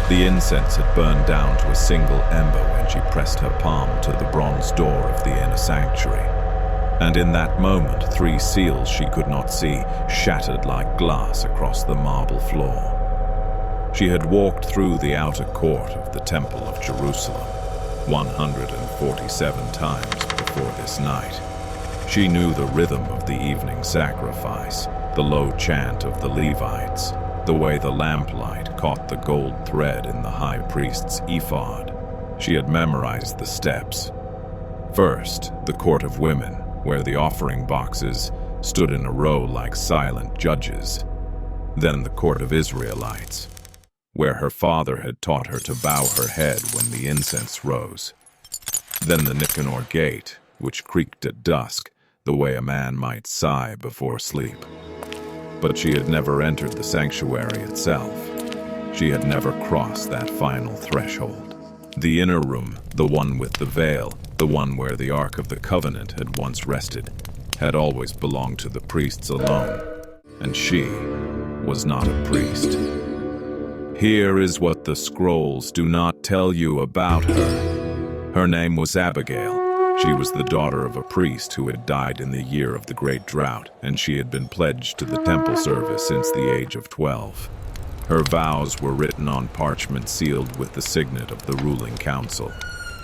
The incense had burned down to a single ember when she pressed her palm to the bronze door of the inner sanctuary. And in that moment, 3 seals she could not see shattered like glass across the marble floor. She had walked through the outer court of the Temple of Jerusalem 147 times before this night. She knew the rhythm of the evening sacrifice, the low chant of the Levites, the way the lamplight caught the gold thread in the high priest's ephod. She had memorized the steps. First, the court of women, where the offering boxes stood in a row like silent judges. Then the court of Israelites, where her father had taught her to bow her head when the incense rose. Then the Nicanor gate, which creaked at dusk, the way a man might sigh before sleep. But she had never entered the sanctuary itself. She had never crossed that final threshold. The inner room, the one with the veil, the one where the Ark of the Covenant had once rested, had always belonged to the priests alone, and she was not a priest. Here is what the scrolls do not tell you about her. Her name was Abigail. She was the daughter of a priest who had died in the year of the great drought, and she had been pledged to the temple service since the age of 12. Her vows were written on parchment sealed with the signet of the ruling council.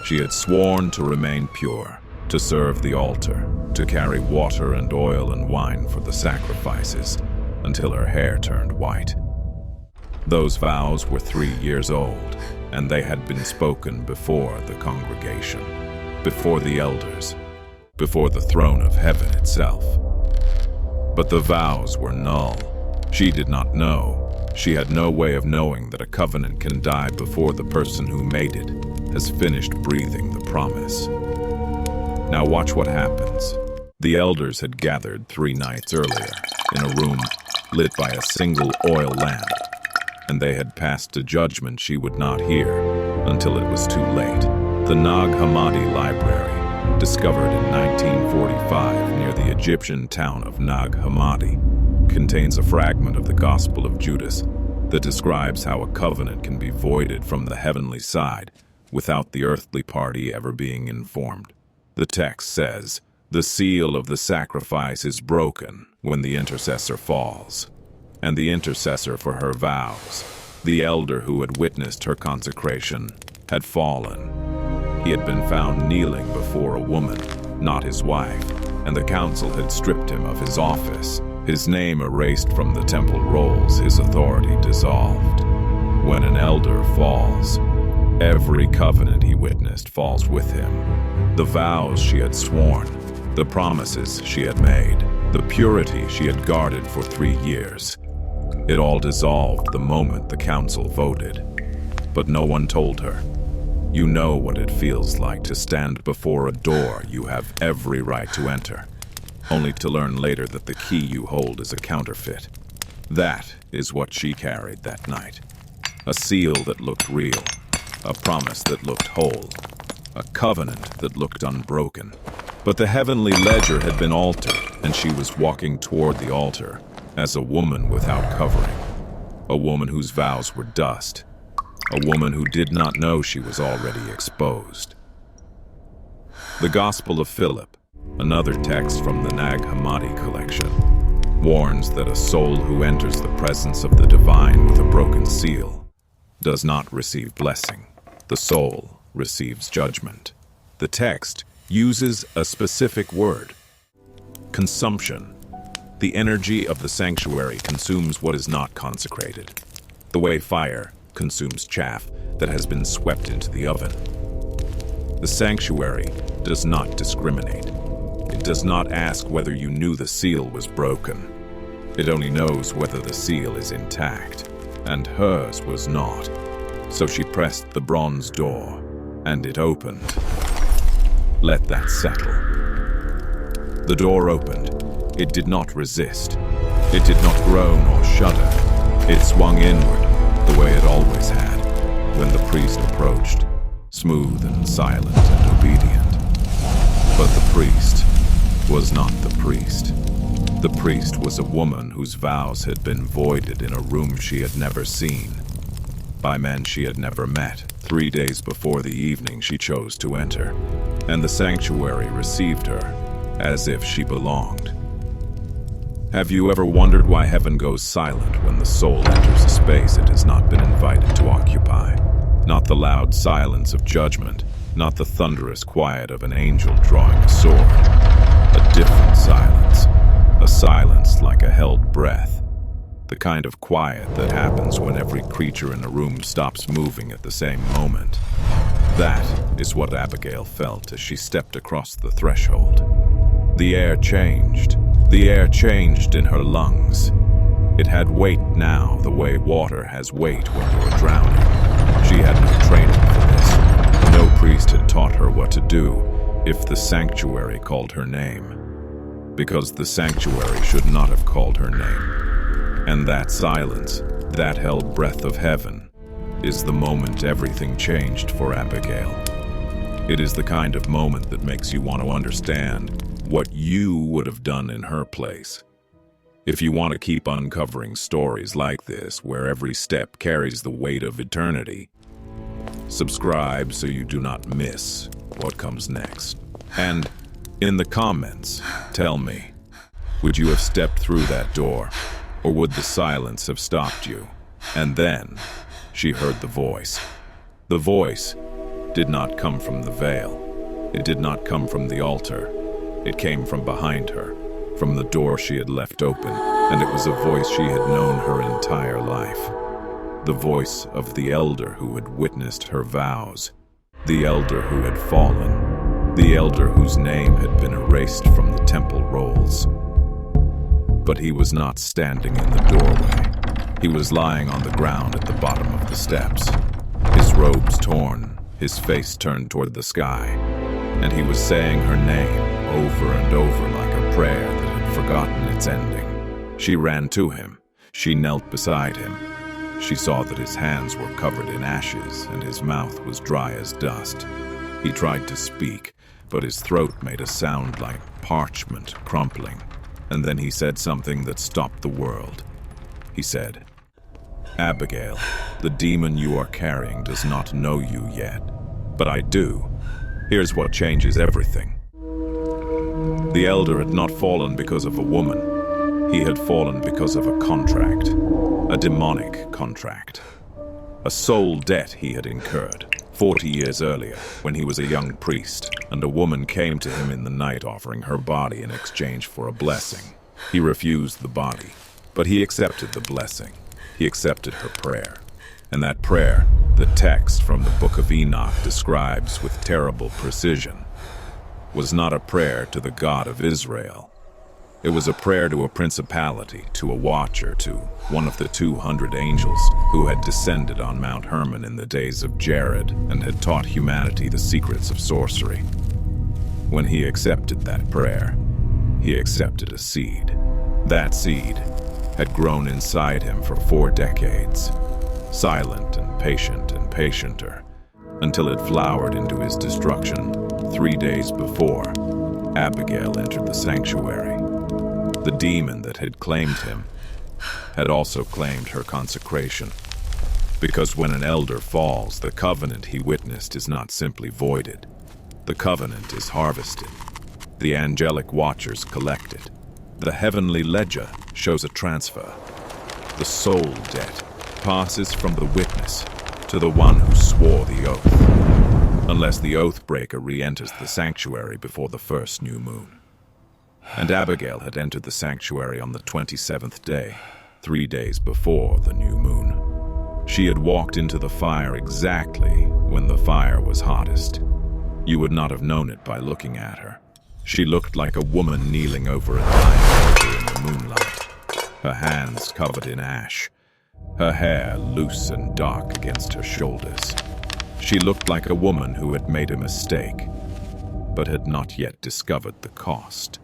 She had sworn to remain pure, to serve the altar, to carry water and oil and wine for the sacrifices, until her hair turned white. Those vows were 3 years old, and they had been spoken before the congregation, before the elders, before the throne of heaven itself. But the vows were null. She did not know. She had no way of knowing that a covenant can die before the person who made it has finished breathing the promise. Now watch what happens. The elders had gathered 3 nights earlier in a room lit by a single oil lamp, and they had passed a judgment she would not hear until it was too late. The Nag Hammadi Library, discovered in 1945 near the Egyptian town of Nag Hammadi, contains a fragment of the Gospel of Judas that describes how a covenant can be voided from the heavenly side without the earthly party ever being informed. The text says, "The seal of the sacrifice is broken when the intercessor falls." And the intercessor for her vows, the elder who had witnessed her consecration, had fallen. He had been found kneeling before a woman, not his wife, and the council had stripped him of his office, his name erased from the temple rolls, his authority dissolved. When an elder falls, every covenant he witnessed falls with him. The vows she had sworn, the promises she had made, the purity she had guarded for 3 years. It all dissolved the moment the council voted. But no one told her. You know what it feels like to stand before a door you have every right to enter, only to learn later that the key you hold is a counterfeit. That is what she carried that night. A seal that looked real, a promise that looked whole, a covenant that looked unbroken. But the heavenly ledger had been altered, and she was walking toward the altar as a woman without covering, a woman whose vows were dust, a woman who did not know she was already exposed. The Gospel of Philip, another text from the Nag Hammadi collection, warns that a soul who enters the presence of the divine with a broken seal does not receive blessing. The soul receives judgment. The text uses a specific word: consumption. The energy of the sanctuary consumes what is not consecrated, the way fire consumes chaff that has been swept into the oven. The sanctuary does not discriminate. It does not ask whether you knew the seal was broken. It only knows whether the seal is intact, and hers was not. So she pressed the bronze door, and it opened. Let that settle. The door opened. It did not resist. It did not groan or shudder. It swung inward, the way it always had, when the priest approached, smooth and silent and obedient. But the priest was not the priest. The priest was a woman whose vows had been voided in a room she had never seen. by men she had never met, 3 days before the evening she chose to enter, and the sanctuary received her as if she belonged. Have you ever wondered why heaven goes silent when the soul enters a space it has not been invited to occupy? Not the loud silence of judgment, not the thunderous quiet of an angel drawing a sword. A different silence, a silence like a held breath. The kind of quiet that happens when every creature in a room stops moving at the same moment. That is what Abigail felt as she stepped across the threshold. The air changed. The air changed in her lungs. It had weight now, the way water has weight when you're drowning. She had no training for this. No priest had taught her what to do if the sanctuary called her name. Because the sanctuary should not have called her name. And that silence, that held breath of heaven, is the moment everything changed for Abigail. It is the kind of moment that makes you want to understand what you would have done in her place. If you want to keep uncovering stories like this, where every step carries the weight of eternity, subscribe so you do not miss what comes next. And in the comments, tell me, would you have stepped through that door, or would the silence have stopped you? And then she heard the voice. The voice did not come from the veil. It did not come from the altar. It came from behind her, from the door she had left open, and it was a voice she had known her entire life. The voice of the elder who had witnessed her vows, the elder who had fallen, the elder whose name had been erased from the temple rolls. But he was not standing in the doorway. He was lying on the ground at the bottom of the steps, his robes torn, his face turned toward the sky, and he was saying her name over and over like a prayer that had forgotten its ending. She ran to him. She knelt beside him. She saw that his hands were covered in ashes and his mouth was dry as dust. He tried to speak, but his throat made a sound like parchment crumpling. And then he said something that stopped the world. He said, "Abigail, the demon you are carrying does not know you yet, but I do. Here's what changes everything." The elder had not fallen because of a woman. He had fallen because of a contract, a demonic contract. A soul debt he had incurred 40 years earlier when he was a young priest, and a woman came to him in the night offering her body in exchange for a blessing. He refused the body, but he accepted the blessing. He accepted her prayer. And that prayer, the text from the book of Enoch describes with terrible precision, was not a prayer to the God of Israel. It was a prayer to a principality, to a watcher, to one of the 200 angels who had descended on Mount Hermon in the days of Jared and had taught humanity the secrets of sorcery. When he accepted that prayer, he accepted a seed. That seed had grown inside him for 4 decades, silent and patienter, until it flowered into his destruction 3 days before Abigail entered the sanctuary. The demon that had claimed him had also claimed her consecration. Because when an elder falls, the covenant he witnessed is not simply voided. The covenant is harvested. The angelic watchers collect it. The heavenly ledger shows a transfer. The soul debt passes from the witness to the one who swore the oath, unless the oath breaker re-enters the sanctuary before the first new moon. And Abigail had entered the sanctuary on the 27th day, 3 days before the new moon. She had walked into the fire exactly when the fire was hottest. You would not have known it by looking at her. She looked like a woman kneeling over a dying baby in the moonlight, her hands covered in ash, her hair loose and dark against her shoulders. She looked like a woman who had made a mistake, but had not yet discovered the cost.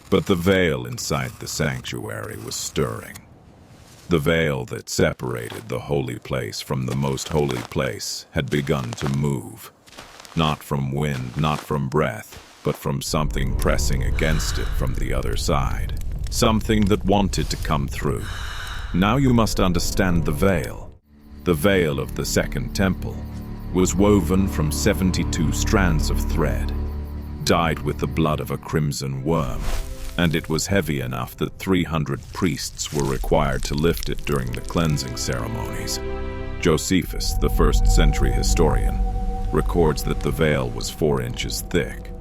But the veil inside the sanctuary was stirring. The veil that separated the holy place from the most holy place had begun to move. Not from wind, not from breath, but from something pressing against it from the other side. Something that wanted to come through. Now you must understand the veil. The veil of the second temple was woven from 72 strands of thread, dyed with the blood of a crimson worm, and it was heavy enough that 300 priests were required to lift it during the cleansing ceremonies. Josephus, the first-century historian, records that the veil was 4 inches thick.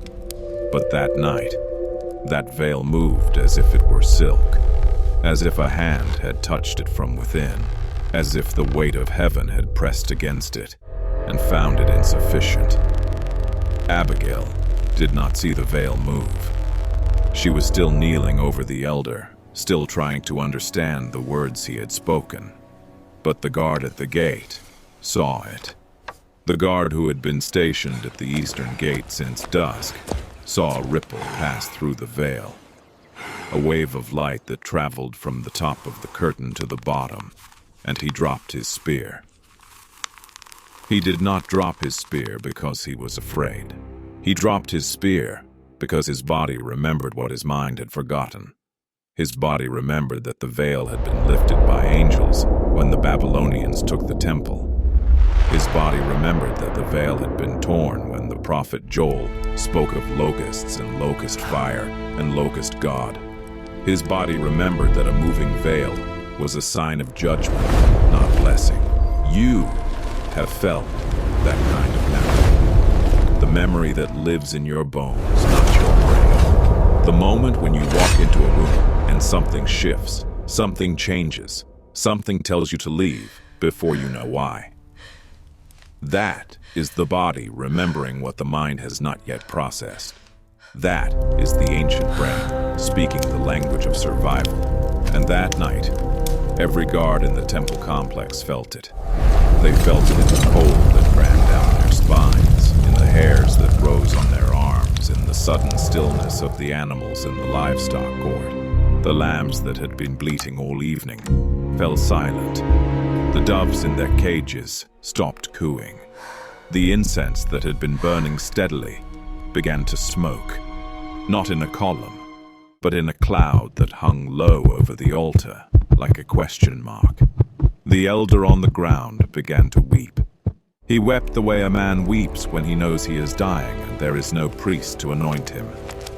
But that night, that veil moved as if it were silk, as if a hand had touched it from within, as if the weight of heaven had pressed against it and found it insufficient. Abigail did not see the veil move. She was still kneeling over the elder, still trying to understand the words he had spoken. But the guard at the gate saw it. The guard who had been stationed at the eastern gate since dusk saw a ripple pass through the veil, a wave of light that traveled from the top of the curtain to the bottom, and he dropped his spear. He did not drop his spear because he was afraid. He dropped his spear because his body remembered what his mind had forgotten. His body remembered that the veil had been lifted by angels when the Babylonians took the temple. His body remembered that the veil had been torn when the prophet Joel spoke of locusts and locust fire and locust God. His body remembered that a moving veil was a sign of judgment, not blessing. You have felt that kind of memory. The memory that lives in your bones, not your brain. The moment when you walk into a room and something shifts, something changes, something tells you to leave before you know why. That is the body remembering what the mind has not yet processed. That is the ancient brain speaking the language of survival. And that night, every guard in the temple complex felt it. They felt it in the cold that ran down their spines, in the hairs that rose on their arms, in the sudden stillness of the animals in the livestock court. The lambs that had been bleating all evening fell silent. The doves in their cages stopped cooing. The incense that had been burning steadily began to smoke, not in a column, but in a cloud that hung low over the altar, like a question mark. The elder on the ground began to weep. He wept the way a man weeps when he knows he is dying and there is no priest to anoint him.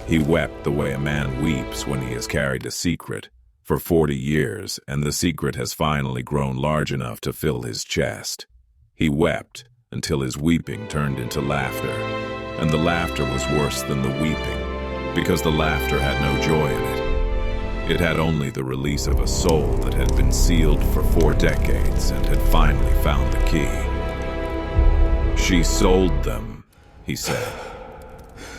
He wept the way a man weeps when he has carried a secret for 40 years and the secret has finally grown large enough to fill his chest. He wept until his weeping turned into laughter, and the laughter was worse than the weeping, because the laughter had no joy in it. It had only the release of a soul that had been sealed for 4 decades and had finally found the key. She sold them, he said.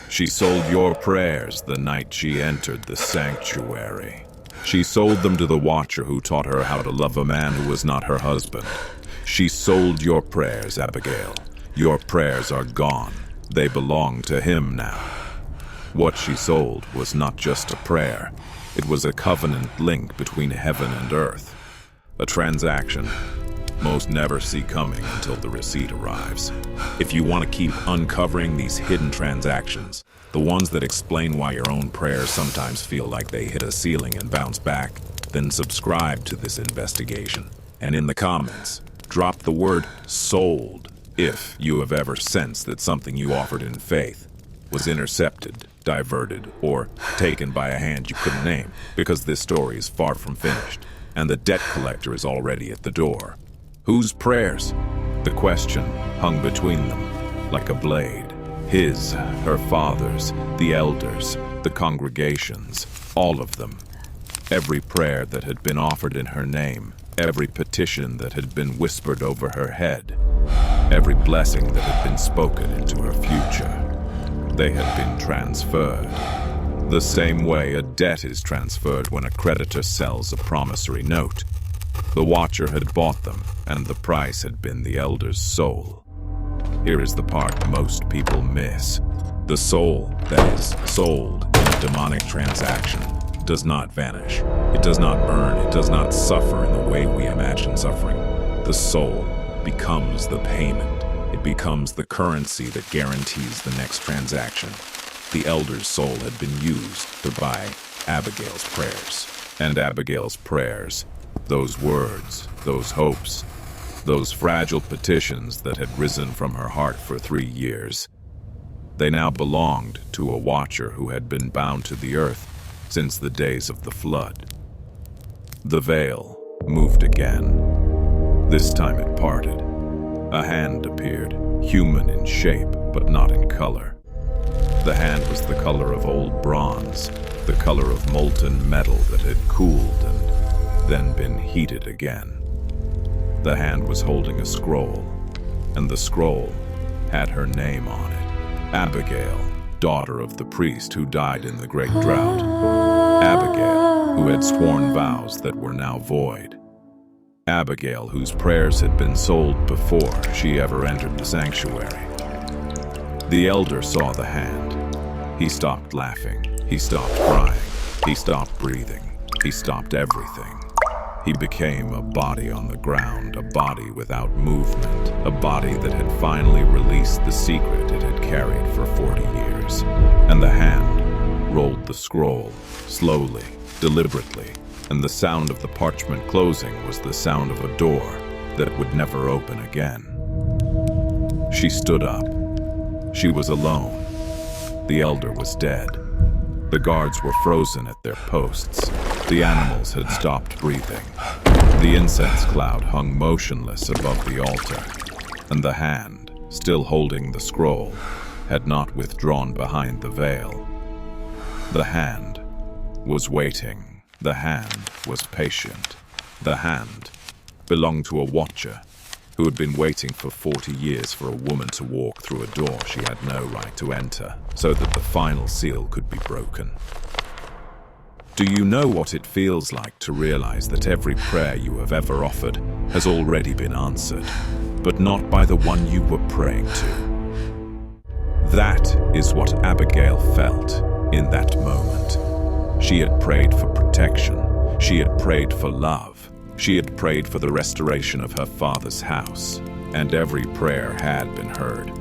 She sold your prayers the night she entered the sanctuary. She sold them to the watcher who taught her how to love a man who was not her husband. She sold your prayers, Abigail. Your prayers are gone. They belong to him now. What she sold was not just a prayer. It was a covenant link between heaven and earth. A transaction most never see coming until the receipt arrives. If you want to keep uncovering these hidden transactions, the ones that explain why your own prayers sometimes feel like they hit a ceiling and bounce back, then subscribe to this investigation. And in the comments, drop the word sold if you have ever sensed that something you offered in faith was intercepted, diverted, or taken by a hand you couldn't name, because this story is far from finished, and the debt collector is already at the door. Whose prayers? The question hung between them like a blade. His, her father's, the elders, the congregations, all of them. Every prayer that had been offered in her name, every petition that had been whispered over her head, every blessing that had been spoken into her future. They had been transferred. The same way a debt is transferred when a creditor sells a promissory note. The watcher had bought them, and the price had been the elder's soul. Here is the part most people miss. The soul that is sold in a demonic transaction does not vanish. It does not burn. It does not suffer in the way we imagine suffering. The soul becomes the payment. It becomes the currency that guarantees the next transaction. The elder's soul had been used to buy Abigail's prayers. And Abigail's prayers, those words, those hopes, those fragile petitions that had risen from her heart for 3 years. They now belonged to a watcher who had been bound to the earth since the days of the flood. The veil moved again. This time it parted. A hand appeared, human in shape but not in color. The hand was the color of old bronze, the color of molten metal that had cooled and then been heated again. The hand was holding a scroll, and the scroll had her name on it. Abigail, daughter of the priest who died in the great drought. Abigail, who had sworn vows that were now void. Abigail, whose prayers had been sold before she ever entered the sanctuary. The elder saw the hand. He stopped laughing. He stopped crying. He stopped breathing. He stopped everything. He became a body on the ground, a body without movement, a body that had finally released the secret it had carried for 40 years. And the hand rolled the scroll, slowly, deliberately, and the sound of the parchment closing was the sound of a door that would never open again. She stood up. She was alone. The elder was dead. The guards were frozen at their posts. The animals had stopped breathing. The incense cloud hung motionless above the altar, and the hand, still holding the scroll, had not withdrawn behind the veil. The hand was waiting. The hand was patient. The hand belonged to a watcher who had been waiting for 40 years for a woman to walk through a door she had no right to enter, so that the final seal could be broken. Do you know what it feels like to realize that every prayer you have ever offered has already been answered, but not by the one you were praying to? That is what Abigail felt in that moment. She had prayed for protection. She had prayed for love. She had prayed for the restoration of her father's house, and every prayer had been heard.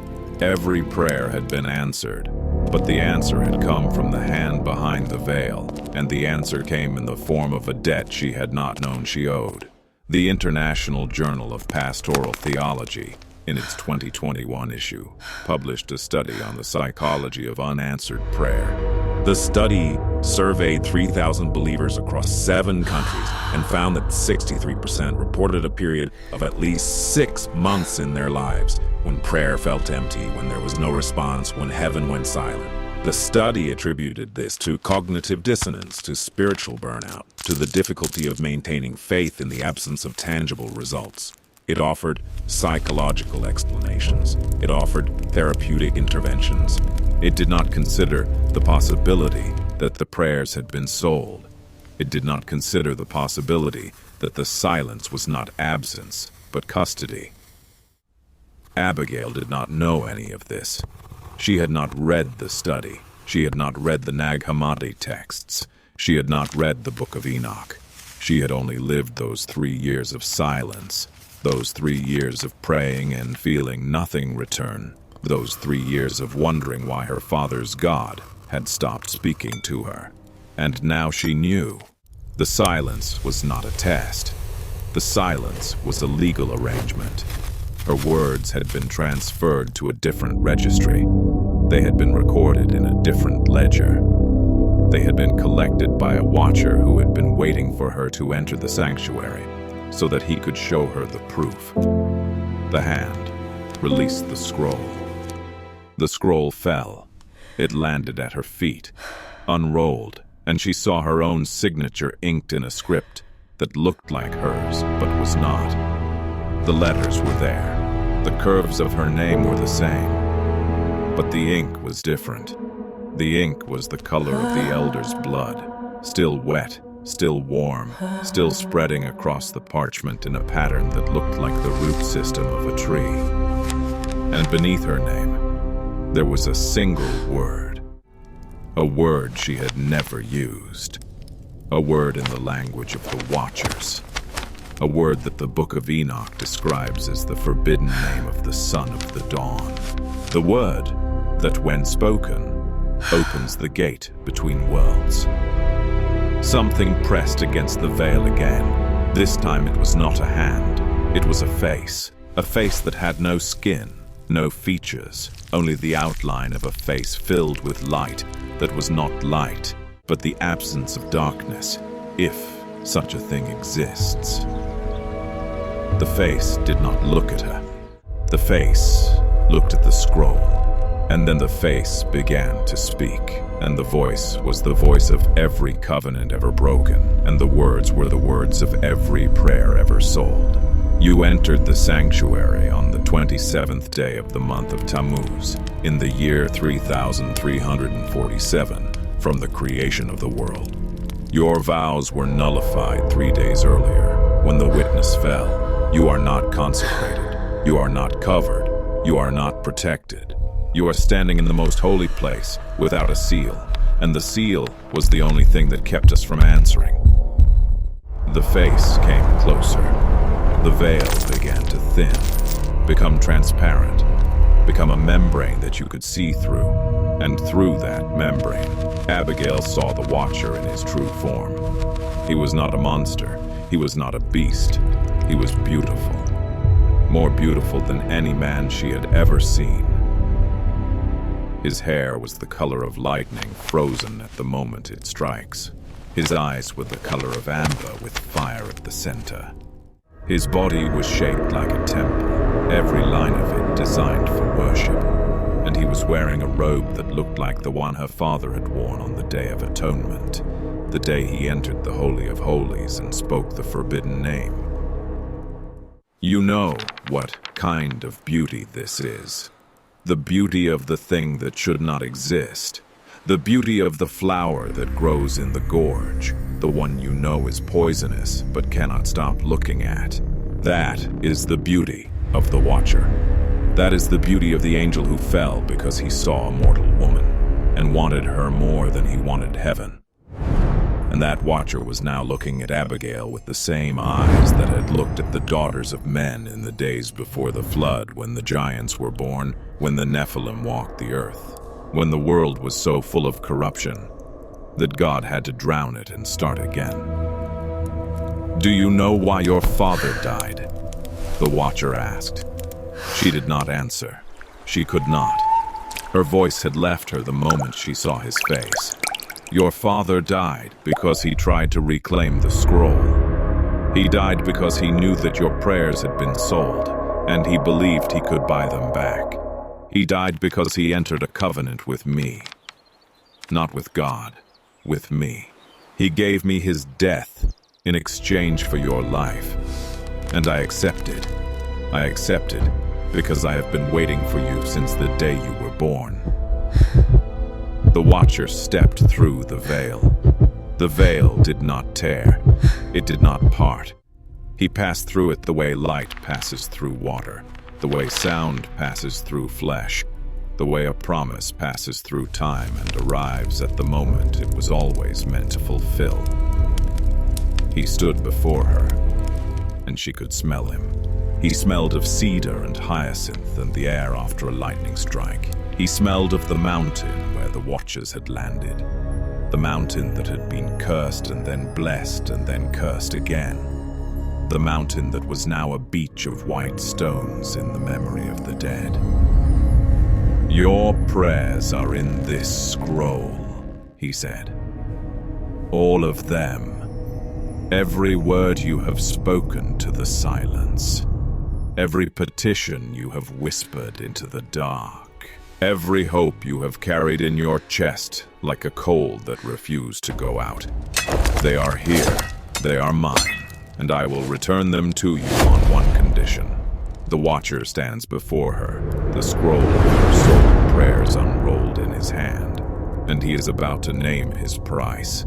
Every prayer had been answered, but the answer had come from the hand behind the veil, and the answer came in the form of a debt she had not known she owed. The International Journal of Pastoral Theology, in its 2021 issue, published a study on the psychology of unanswered prayer. The study surveyed 3,000 believers across 7 countries and found that 63% reported a period of at least 6 months in their lives when prayer felt empty, when there was no response, when heaven went silent. The study attributed this to cognitive dissonance, to spiritual burnout, to the difficulty of maintaining faith in the absence of tangible results. It offered psychological explanations. It offered therapeutic interventions. It did not consider the possibility that the prayers had been sold. It did not consider the possibility that the silence was not absence, but custody. Abigail did not know any of this. She had not read the study. She had not read the Nag Hammadi texts. She had not read the Book of Enoch. She had only lived those 3 years of silence, those 3 years of praying and feeling nothing return, those 3 years of wondering why her father's God had stopped speaking to her. And now she knew. The silence was not a test. The silence was a legal arrangement. Her words had been transferred to a different registry. They had been recorded in a different ledger. They had been collected by a watcher who had been waiting for her to enter the sanctuary so that he could show her the proof. The hand released the scroll. The scroll fell. It landed at her feet, unrolled, and she saw her own signature inked in a script that looked like hers but was not. The letters were there. The curves of her name were the same. But the ink was different. The ink was the color of the elder's blood, still wet, still warm, still spreading across the parchment in a pattern that looked like the root system of a tree. And beneath her name, there was a single word. A word she had never used. A word in the language of the Watchers. A word that the Book of Enoch describes as the forbidden name of the son of the dawn. The word that, when spoken, opens the gate between worlds. Something pressed against the veil again. This time it was not a hand. It was a face that had no skin, no features, only the outline of a face filled with light that was not light, but the absence of darkness, if such a thing exists. The face did not look at her. The face looked at the scroll, and then the face began to speak, and the voice was the voice of every covenant ever broken, and the words were the words of every prayer ever sold. You entered the sanctuary on the 27th day of the month of Tammuz, in the year 3347 from the creation of the world. Your vows were nullified 3 days earlier, when the witness fell. You are not consecrated. You are not covered. You are not protected. You are standing in the most holy place without a seal, and the seal was the only thing that kept us from answering. The face came closer. The veil began to thin, become transparent, become a membrane that you could see through. And through that membrane, Abigail saw the Watcher in his true form. He was not a monster. He was not a beast. He was beautiful. More beautiful than any man she had ever seen. His hair was the color of lightning, frozen at the moment it strikes. His eyes were the color of amber with fire at the center. His body was shaped like a temple, every line of it designed for worship. And he was wearing a robe that looked like the one her father had worn on the Day of Atonement, the day he entered the Holy of Holies and spoke the forbidden name. You know what kind of beauty this is. The beauty of the thing that should not exist. The beauty of the flower that grows in the gorge. The one you know is poisonous but cannot stop looking at. That is the beauty of the Watcher. That is the beauty of the angel who fell because he saw a mortal woman and wanted her more than he wanted heaven. And that Watcher was now looking at Abigail with the same eyes that had looked at the daughters of men in the days before the flood, when the giants were born, when the Nephilim walked the earth, when the world was so full of corruption that God had to drown it and start again. Do you know why your father died? The Watcher asked. She did not answer. She could not. Her voice had left her the moment she saw his face. Your father died because he tried to reclaim the scroll. He died because he knew that your prayers had been sold, and he believed he could buy them back. He died because he entered a covenant with me. Not with God, with me. He gave me his death in exchange for your life. And I accepted. I accepted because I have been waiting for you since the day you were born. The Watcher stepped through the veil. The veil did not tear. It did not part. He passed through it the way light passes through water, the way sound passes through flesh, the way a promise passes through time and arrives at the moment it was always meant to fulfill. He stood before her, and she could smell him. He smelled of cedar and hyacinth and the air after a lightning strike. He smelled of the mountain where the Watchers had landed, the mountain that had been cursed and then blessed and then cursed again, the mountain that was now a beach of white stones in the memory of the dead. Your prayers are in this scroll, he said. All of them. Every word you have spoken to the silence. Every petition you have whispered into the dark. Every hope you have carried in your chest like a cold that refused to go out. They are here. They are mine. And I will return them to you on one condition. The Watcher stands before her, the scroll of her soul prayers unrolled in his hand, and he is about to name his price.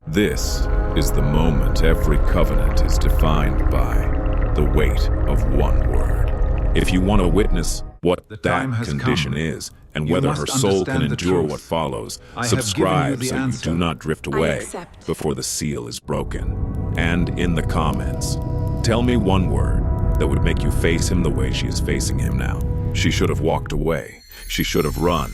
This is the moment every covenant is defined by the weight of one word. If you want to witness what that condition is, and whether her soul can endure what follows, subscribe so you do not drift away before the seal is broken. And in the comments, tell me one word that would make you face him the way she is facing him now. She should have walked away. She should have run.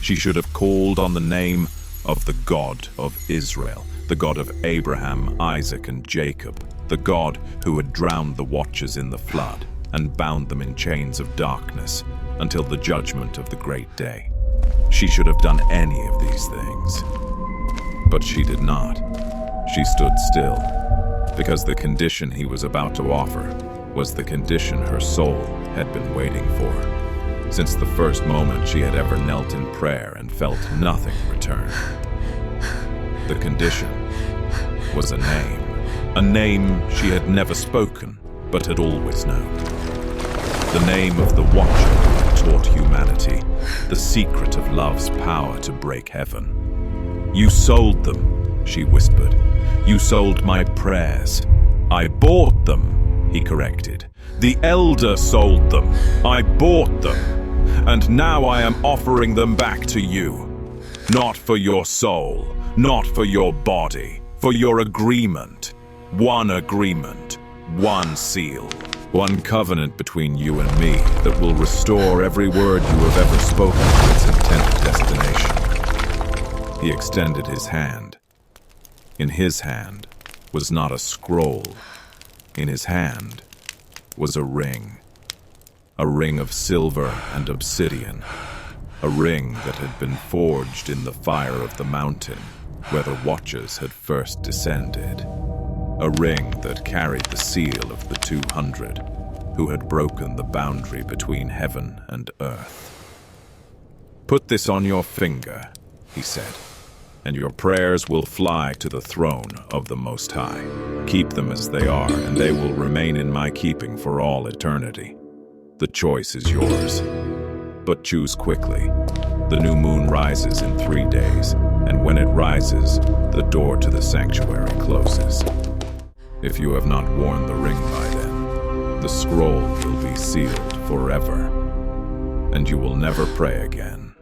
She should have called on the name of the God of Israel, the God of Abraham, Isaac, and Jacob, the God who had drowned the watchers in the flood and bound them in chains of darkness until the judgment of the great day. She should have done any of these things. But she did not. She stood still, because the condition he was about to offer was the condition her soul had been waiting for, since the first moment she had ever knelt in prayer and felt nothing return. The condition was a name she had never spoken, but had always known. The name of the Watcher who had taught humanity the secret of love's power to break heaven. "You sold them," she whispered. "You sold my prayers." "I bought them," he corrected. "The Elder sold them. I bought them. And now I am offering them back to you. Not for your soul, not for your body, for your agreement. One agreement, one seal. One covenant between you and me that will restore every word you have ever spoken to its intended destination." He extended his hand. In his hand was not a scroll. In his hand was a ring of silver and obsidian, a ring that had been forged in the fire of the mountain where the Watchers had first descended. A ring that carried the seal of the 200, who had broken the boundary between heaven and earth. "Put this on your finger," he said, "and your prayers will fly to the throne of the Most High. Keep them as they are, and they will remain in my keeping for all eternity. The choice is yours, but choose quickly. The new moon rises in 3 days, and when it rises, the door to the sanctuary closes. If you have not worn the ring by then, the scroll will be sealed forever, and you will never pray again."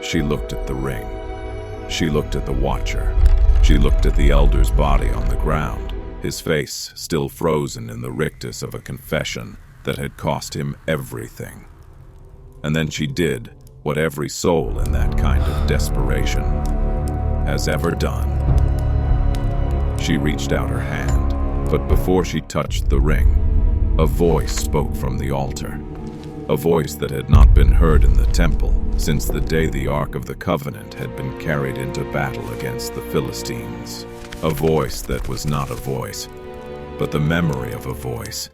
She looked at the ring. She looked at the Watcher. She looked at the Elder's body on the ground, his face still frozen in the rictus of a confession that had cost him everything. And then she did what every soul in that kind of desperation has ever done. She reached out her hand, but before she touched the ring, a voice spoke from the altar. A voice that had not been heard in the temple since the day the Ark of the Covenant had been carried into battle against the Philistines. A voice that was not a voice, but the memory of a voice,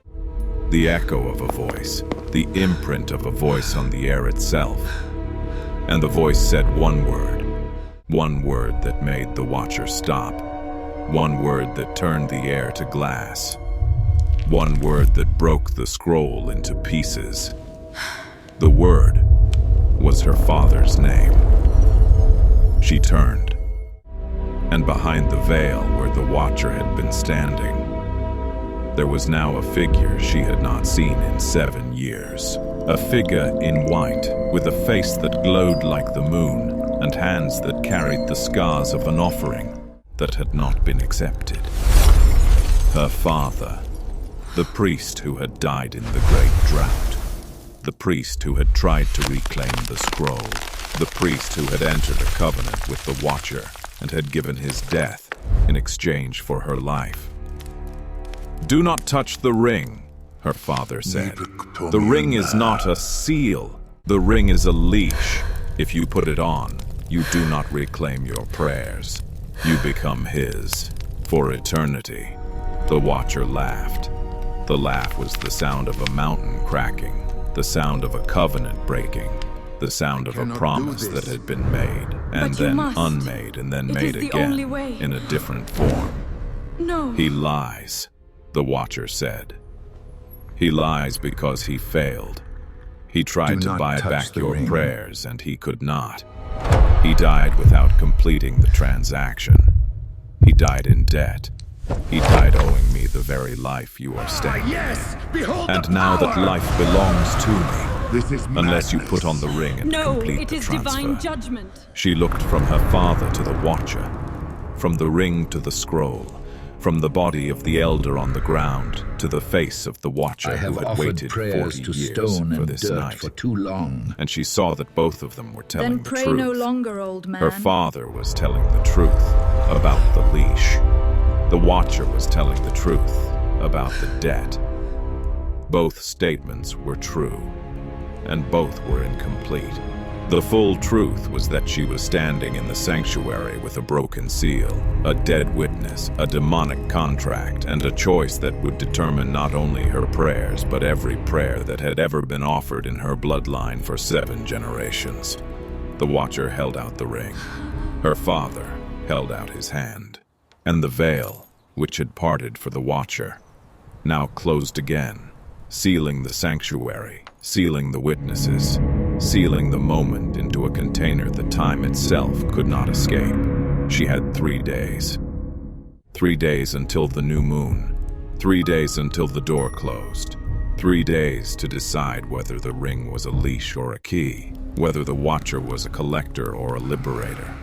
the echo of a voice, the imprint of a voice on the air itself. And the voice said one word that made the Watcher stop, one word that turned the air to glass, one word that broke the scroll into pieces. The word was her father's name. She turned, and behind the veil where the Watcher had been standing, there was now a figure she had not seen in 7 years. A figure in white, with a face that glowed like the moon, and hands that carried the scars of an offering that had not been accepted. Her father, the priest who had died in the great drought, the priest who had tried to reclaim the scroll, the priest who had entered a covenant with the Watcher and had given his death in exchange for her life. "Do not touch the ring," her father said. "The ring is not a seal. The ring is a leash. If you put it on, you do not reclaim your prayers. You become his for eternity." The Watcher laughed. The laugh was the sound of a mountain cracking, the sound of a covenant breaking, the sound of a promise that had been made, and then unmade, and then made again in a different form. No. "He lies," the Watcher said. "He lies because he failed. He tried to buy back your prayers, and he could not. He died without completing the transaction. He died in debt. He died owing me the very life you are standing in. And now that life belongs to me, unless you put on the ring and complete the transfer." No, it is divine judgment. She looked from her father to the Watcher, from the ring to the scroll, from the body of the Elder on the ground to the face of the Watcher who had waited 40 years for this night. For too long. And she saw that both of them were telling Then the pray truth. no longer, old man. Her father was telling the truth. about the leash. The Watcher was telling the truth about the debt. Both statements were true, and both were incomplete. The full truth was that she was standing in the sanctuary with a broken seal, a dead witness, a demonic contract, and a choice that would determine not only her prayers, but every prayer that had ever been offered in her bloodline for 7 generations. The Watcher held out the ring. Her father held out his hand. And the veil, which had parted for the Watcher, now closed again, sealing the sanctuary, sealing the witnesses, sealing the moment into a container that time itself could not escape. She had 3 days. 3 days until the new moon. 3 days until the door closed. 3 days to decide whether the ring was a leash or a key, whether the Watcher was a collector or a liberator,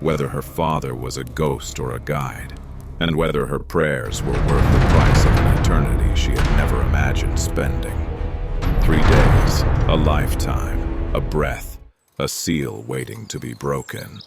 whether her father was a ghost or a guide, and whether her prayers were worth the price of an eternity she had never imagined spending. 3 days, a lifetime, a breath, a seal waiting to be broken.